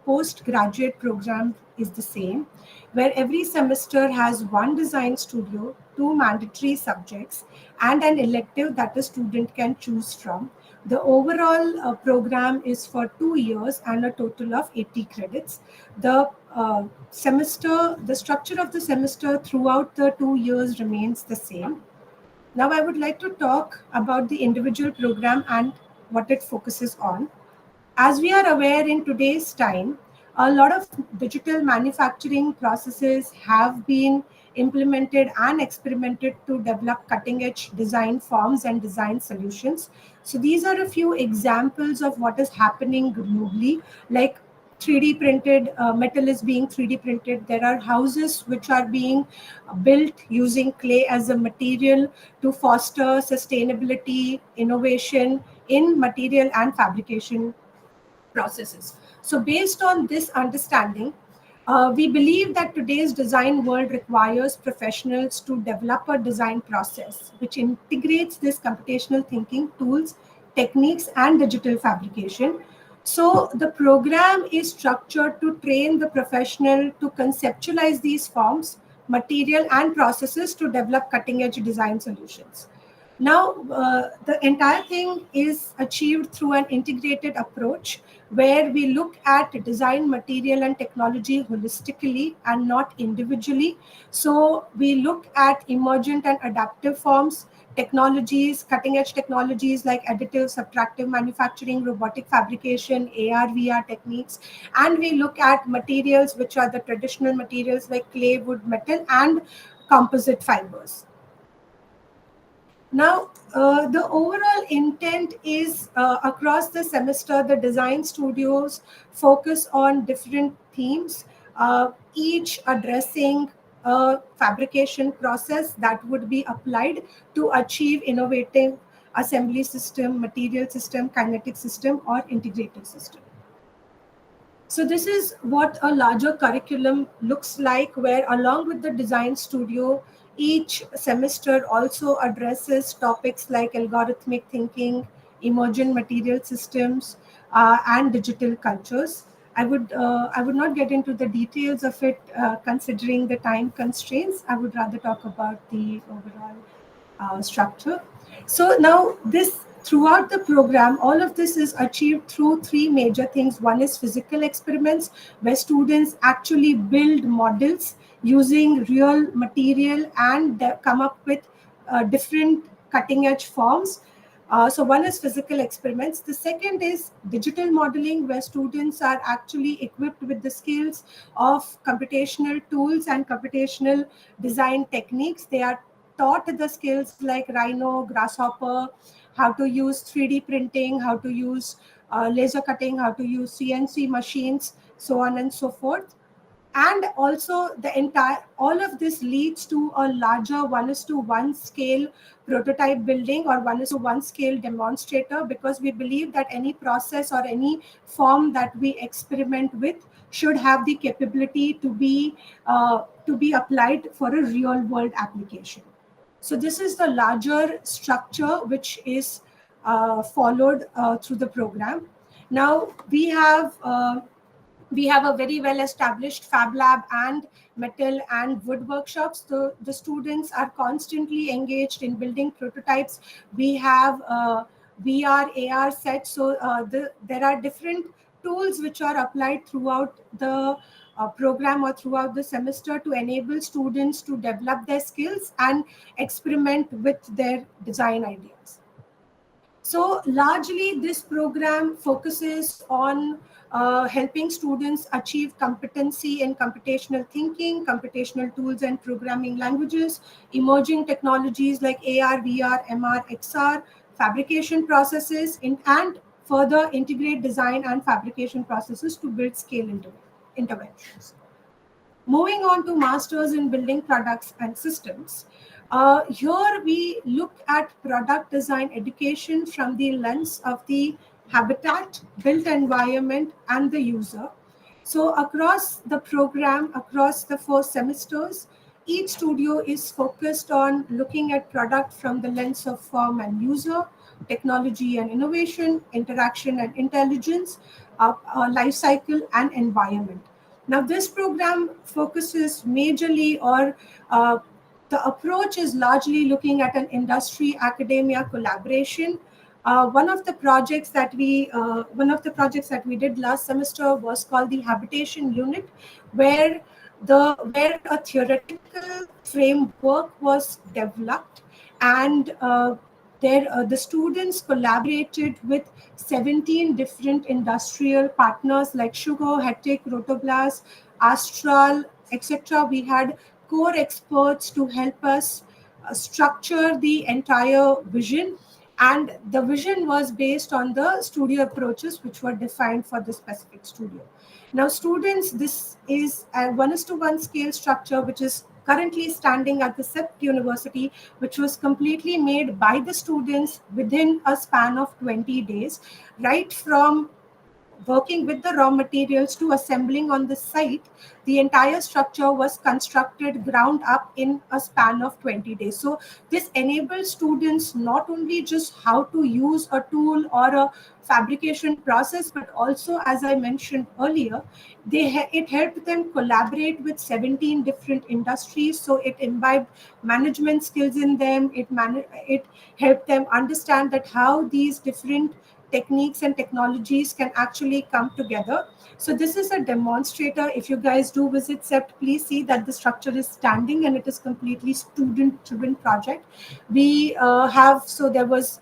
Speaker 8: postgraduate programs is the same, where every semester has one design studio, two mandatory subjects, and an elective that the student can choose from. The overall program is for 2 years and a total of 80 credits. The structure of the semester throughout the 2 years remains the same. Now, I would like to talk about the individual program and what it focuses on. As we are aware, in today's time, a lot of digital manufacturing processes have been implemented and experimented to develop cutting edge design forms and design solutions. So, these are a few examples of what is happening globally, like 3D printed metal is being 3D printed. There are houses which are being built using clay as a material to foster sustainability, innovation in material and fabrication processes. So, based on this understanding, we believe that today's design world requires professionals to develop a design process which integrates this computational thinking tools, techniques, and digital fabrication. So, the program is structured to train the professional to conceptualize these forms, material, and processes to develop cutting edge design solutions. Now, the entire thing is achieved through an integrated approach where we look at design, material, and technology holistically and not individually. So, we look at emergent and adaptive forms, technologies, cutting edge technologies like additive, subtractive manufacturing, robotic fabrication, AR, VR techniques, and we look at materials which are the traditional materials like clay, wood, metal, and composite fibers. Now, the overall intent is across the semester, the design studios focus on different themes, each addressing a fabrication process that would be applied to achieve innovative assembly system, material system, kinetic system, or integrated system. So this is what a larger curriculum looks like, where along with the design studio, each semester also addresses topics like algorithmic thinking, emergent material systems, and digital cultures. I would not get into the details of it considering the time constraints. I would rather talk about the overall structure. So now this throughout the program, all of this is achieved through three major things. One is physical experiments, where students actually build models using real material and come up with different cutting edge forms. So one is physical experiments. The second is digital modeling, where students are actually equipped with the skills of computational tools and computational design techniques. They are taught the skills like Rhino, Grasshopper, how to use 3D printing, how to use laser cutting, how to use CNC machines, so on and so forth. And also all of this leads to a larger 1:1 scale prototype building or 1:1 scale demonstrator, because we believe that any process or any form that we experiment with should have the capability to be applied for a real world application. So this is the larger structure which is followed through the program. Now we have a very well established fab lab and metal and wood workshops. The students are constantly engaged in building prototypes. We have VR, AR sets. So there are different tools which are applied throughout the program or throughout the semester to enable students to develop their skills and experiment with their design ideas. So largely this program focuses on helping students achieve competency in computational thinking, computational tools and programming languages, emerging technologies like AR, VR, MR, XR, fabrication processes, and further integrate design and fabrication processes to build scale interventions. Moving on to masters in building products and systems. Here we look at product design education from the lens of the habitat, built environment, and the user. So across the program, across the 4 semesters, each studio is focused on looking at product from the lens of form and user, technology and innovation, interaction and intelligence, life cycle and environment. Now, this program focuses majorly, or the approach is largely looking at an industry academia collaboration. One of the projects that we did last semester was called the Habitation Unit, where a theoretical framework was developed, and the students collaborated with 17 different industrial partners like Sugar, Hetic, Rotoblas, Astral, etc. We had core experts to help us structure the entire vision, and the vision was based on the studio approaches which were defined for the specific studio. Now, students, this is a 1:1 scale structure which is currently standing at the CEPT University, which was completely made by the students within a span of 20 days, right from working with the raw materials to assembling on the site. The entire structure was constructed ground up in a span of 20 days. So this enables students not only just how to use a tool or a fabrication process, but also, as I mentioned earlier, it helped them collaborate with 17 different industries. So it imbibed management skills in them. It helped them understand that how these different techniques and technologies can actually come together. So this is a demonstrator. If you guys do visit CEPT, please see that the structure is standing and it is completely student-driven project. There was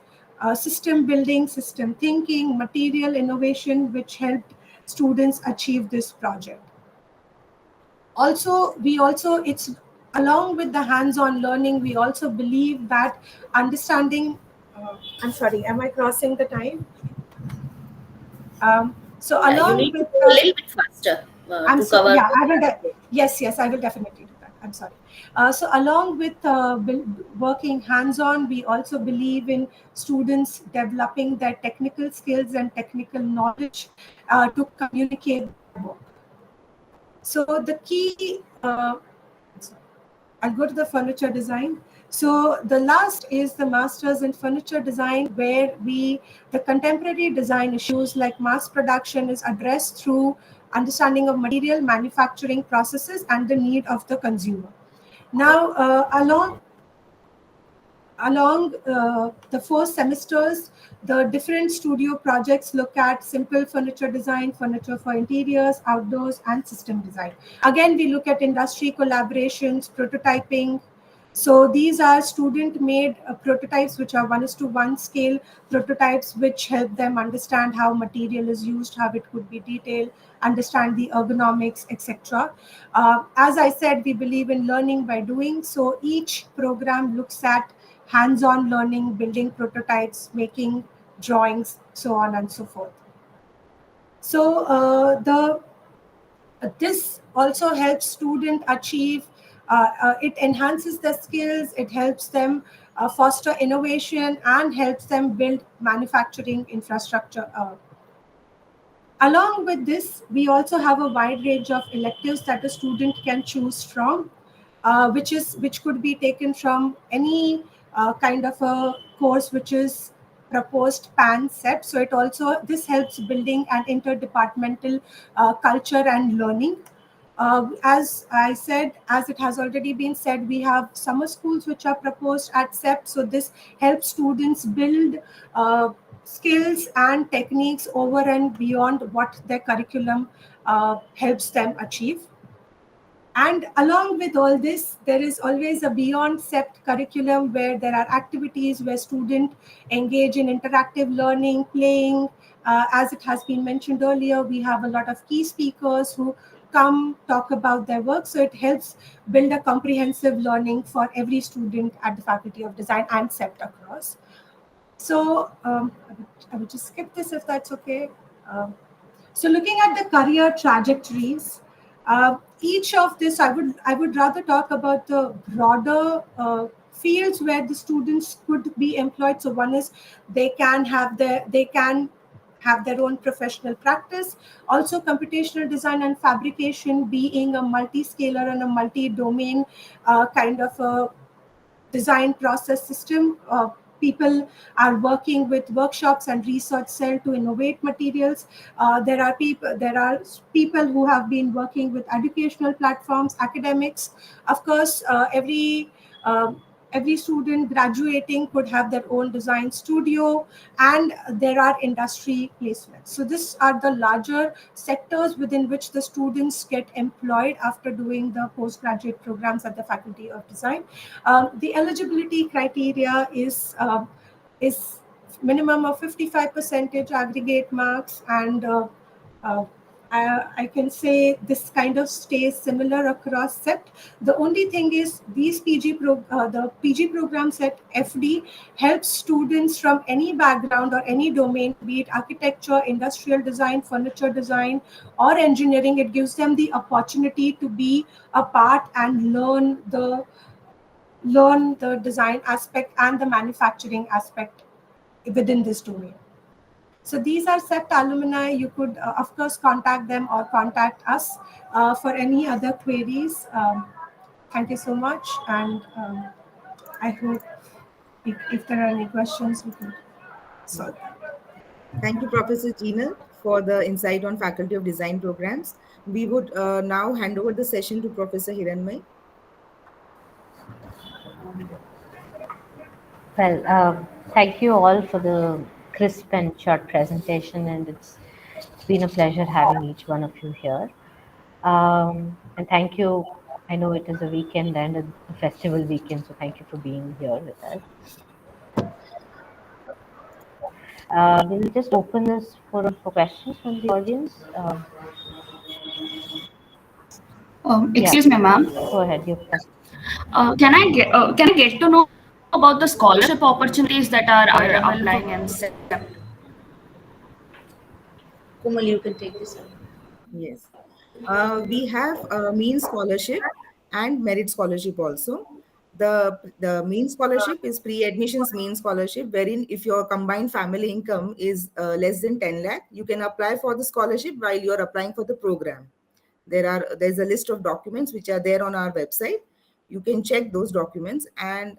Speaker 8: system building, system thinking, material innovation, which helped students achieve this project. It's along with the hands-on learning, we also believe that understanding, I'm sorry, am I crossing the time?
Speaker 6: You need to go a little bit faster to cover.
Speaker 8: Yes, I will definitely do that. I'm sorry. So along with working hands-on, we also believe in students developing their technical skills and technical knowledge to communicate their work. So the key, I'll go to the furniture design. So the last is the Masters in Furniture Design, where the contemporary design issues like mass production is addressed through understanding of material manufacturing processes and the need of the consumer. Now, along the 4 semesters, the different studio projects look at simple furniture design, furniture for interiors, outdoors, and system design. Again, we look at industry collaborations, prototyping. So these are student-made prototypes, which are 1:1 scale prototypes, which help them understand how material is used, how it could be detailed, understand the ergonomics, etc. As I said, we believe in learning by doing. So each program looks at hands-on learning, building prototypes, making drawings, so on and so forth. So This also helps student achieve, it enhances the skills, it helps them foster innovation and helps them build manufacturing infrastructure. Along with this, we also have a wide range of electives that a student can choose from, which could be taken from any kind of a course which is proposed pan set. So it also, this helps building an interdepartmental culture and learning. As I said, as it has already been said, we have summer schools which are proposed at SEP. So this helps students build skills and techniques over and beyond what their curriculum helps them achieve. And along with all this, there is always a beyond SEPT curriculum where there are activities where students engage in interactive learning, playing. As it has been mentioned earlier, we have a lot of key speakers who come talk about their work. So it helps build a comprehensive learning for every student at the Faculty of Design and SEPT across. So I would just skip this if that's okay. So looking at the career trajectories, each of this, I would rather talk about the broader fields where the students could be employed. So one is they can have their own professional practice. Also, computational design and fabrication being a multi-scalar and a multi-domain kind of a design process system. People are working with workshops and research cell to innovate materials. There are people who have been working with educational platforms, academics. Of course, every student graduating could have their own design studio, and there are industry placements. So these are the larger sectors within which the students get employed after doing the postgraduate programs at the Faculty of Design. The eligibility criteria is minimum of 55% aggregate marks, and I can say this kind of stays similar across SEPT. The only thing is these the PG programs at FD helps students from any background or any domain, be it architecture, industrial design, furniture design, or engineering. It gives them the opportunity to be a part and learn the design aspect and the manufacturing aspect within this domain. So these are SEPT alumni. You could, of course, contact them or contact us for any other queries. Thank you so much. And I hope if there are any questions, we could solve them.
Speaker 2: Thank you, Professor Jinal, for the insight on Faculty of Design programs. We would now hand over the session to Professor Hiranmay.
Speaker 9: Well, thank you all for the crisp and short presentation, and it's been a pleasure having each one of you here. And thank you. I know it is a weekend and a festival weekend, so thank you for being here with us. We'll just open this for questions from the audience.
Speaker 10: Excuse me, ma'am.
Speaker 9: Go ahead.
Speaker 10: Can I get to know about the scholarship opportunities that are applying and accept?
Speaker 6: Komal, you can take this up.
Speaker 2: Yes. We have a mean scholarship and merit scholarship also. The mean scholarship is pre-admissions mean scholarship, wherein if your combined family income is less than 10 lakh, you can apply for the scholarship while you're applying for the program. There's a list of documents which are there on our website. You can check those documents, and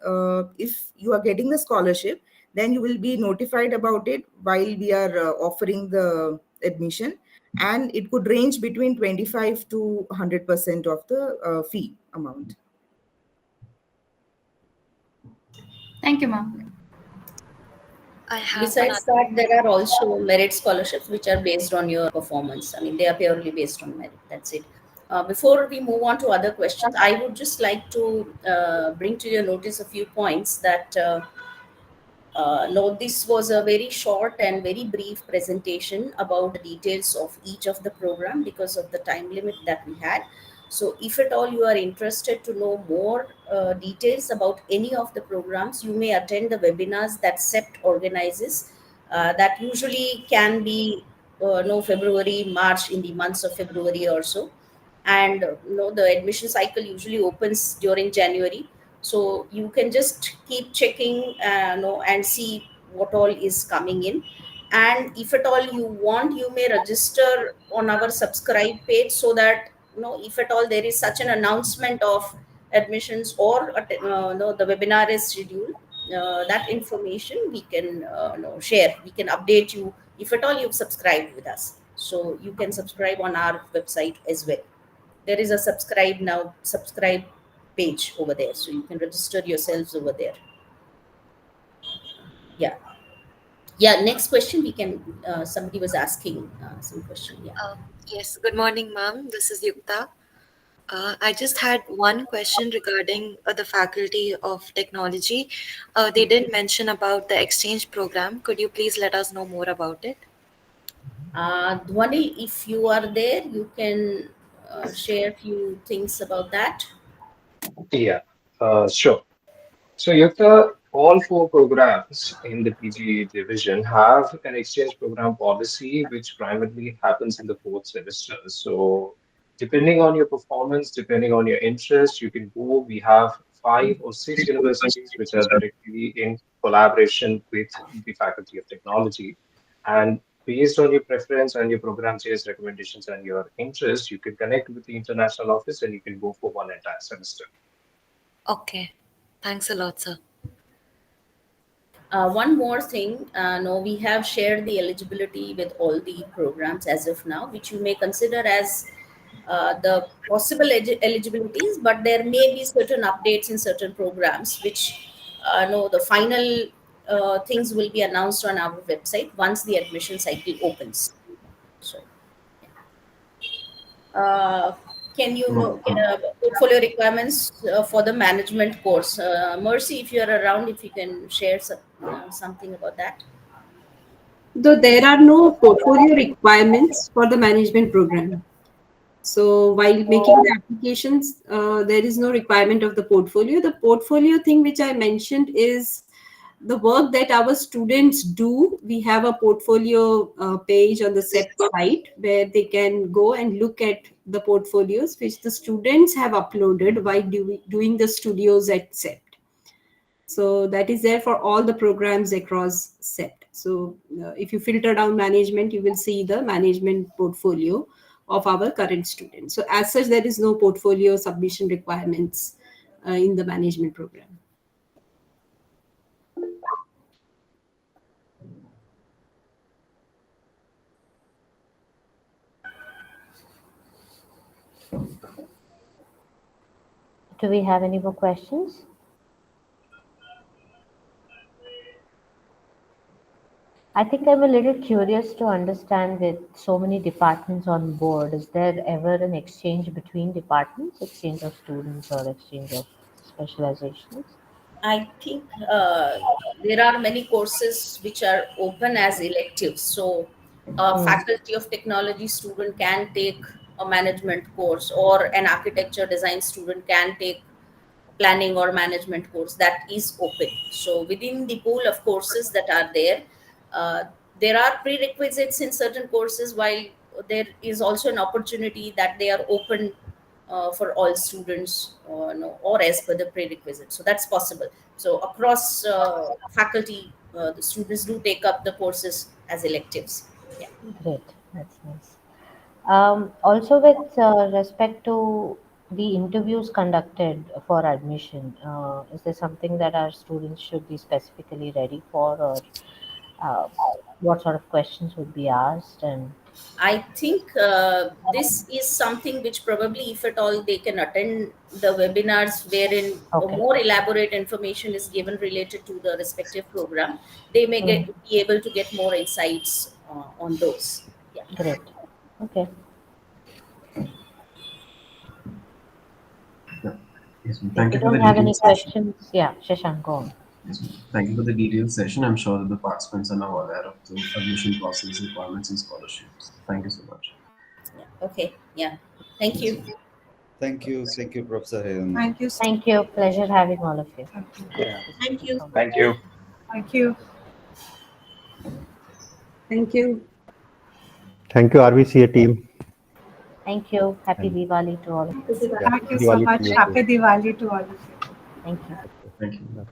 Speaker 2: if you are getting the scholarship, then you will be notified about it while we are offering the admission, and it could range between 25 to 100% of the fee amount.
Speaker 10: Thank you, ma'am.
Speaker 6: Besides that, there are also merit scholarships which are based on your performance. I mean, they are purely based on merit. That's it. Before we move on to other questions, I would just like to bring to your notice a few points that no, this was a very short and very brief presentation about the details of each of the program because of the time limit that we had. So if at all you are interested to know more details about any of the programs, you may attend the webinars that SEPT organizes. That usually can be February, March, in the months of February or so. and the admission cycle usually opens during January. So you can just keep checking and see what all is coming in. And if at all you want, you may register on our subscribe page, so that if at all there is such an announcement of admissions, or the webinar is scheduled, that information we can share, we can update you if at all you've subscribed with us. So you can subscribe on our website as well. There is a subscribe page over there, so you can register yourselves over there. Yeah, next question we can somebody was asking some question.
Speaker 11: Yes, good morning, ma'am. This is Yukta. I just had one question regarding the Faculty of Technology. They did mention about the exchange program. Could you please let us know more about it?
Speaker 6: Dhwani, if you are there, you can share a few things about that.
Speaker 3: Yeah, sure. So, Yukta, all four programs in the PG division have an exchange program policy, which primarily happens in the fourth semester. So, depending on your performance, depending on your interest, you can go. We have 5 or 6 universities which are directly in collaboration with the Faculty of Technology. And based on your preference and your program chair's recommendations and your interest, you can connect with the international office and you can go for one entire semester.
Speaker 11: Okay. Thanks a lot, sir.
Speaker 6: One more thing, no, we have shared the eligibility with all the programs as of now, which you may consider as the possible eligibilities, but there may be certain updates in certain programs, which no, the final things will be announced on our website once the admission cycle opens. So, can you know portfolio requirements for the management course? Mercy, if you are around, if you can share something about that.
Speaker 4: Though there are no portfolio requirements for the management program. So while making the applications, there is no requirement of the portfolio. The portfolio thing which I mentioned is the work that our students do. We have a portfolio page on the SEP site where they can go and look at the portfolios which the students have uploaded while doing the studios at SEP. So that is there for all the programs across SEP. So if you filter down management, you will see the management portfolio of our current students. So as such, there is no portfolio submission requirements in the management program.
Speaker 9: Do we have any more questions? I think I'm a little curious to understand, with so many departments on board, is there ever an exchange between departments, exchange of students or exchange of specializations?
Speaker 6: I think there are many courses which are open as electives. So, a Faculty of Technology student can take a management course, or an architecture design student can take planning or management course. That is open. So, within the pool of courses that are uh, there are prerequisites in certain courses, while there is also an opportunity that they are open for all students, no, or as per the prerequisite. So that's possible. So across faculty, the students do take up the courses as electives. Yeah.
Speaker 9: Great, that's nice. Also, with respect to the interviews conducted for admission, is there something that our students should be specifically ready for, or what sort of questions would be asked? And
Speaker 6: I think this is something which probably, if at all, they can attend the webinars wherein a
Speaker 9: okay,
Speaker 6: more elaborate information is given related to the respective program. They may be able to get more insights on those. Yeah.
Speaker 9: great. Okay.
Speaker 12: Yes, ma'am.
Speaker 9: If
Speaker 12: Thank
Speaker 9: you
Speaker 12: you for the
Speaker 9: don't have any
Speaker 12: detailed session.
Speaker 9: questions, yeah, Shashank, go on.
Speaker 12: Yes, ma'am. Thank you for the detailed session. I'm sure that the participants are now aware of the admission process, requirements, and scholarships. Thank you so much.
Speaker 6: Yeah. Okay. Yeah. Thank you.
Speaker 13: Thank you, Professor Hiran.
Speaker 8: Thank you.
Speaker 9: Thank you. Pleasure having all of you.
Speaker 3: Yeah.
Speaker 6: Thank you.
Speaker 3: Thank you.
Speaker 8: Thank you.
Speaker 4: Thank you.
Speaker 7: Thank you, RVCA team.
Speaker 9: Thank you. Happy
Speaker 7: And
Speaker 9: Diwali to all of you.
Speaker 7: yeah,
Speaker 8: Thank you so
Speaker 7: Diwali to
Speaker 8: much.
Speaker 7: you too.
Speaker 8: Happy Diwali to all of you.
Speaker 9: Thank you.
Speaker 12: Thank you.
Speaker 7: Yeah.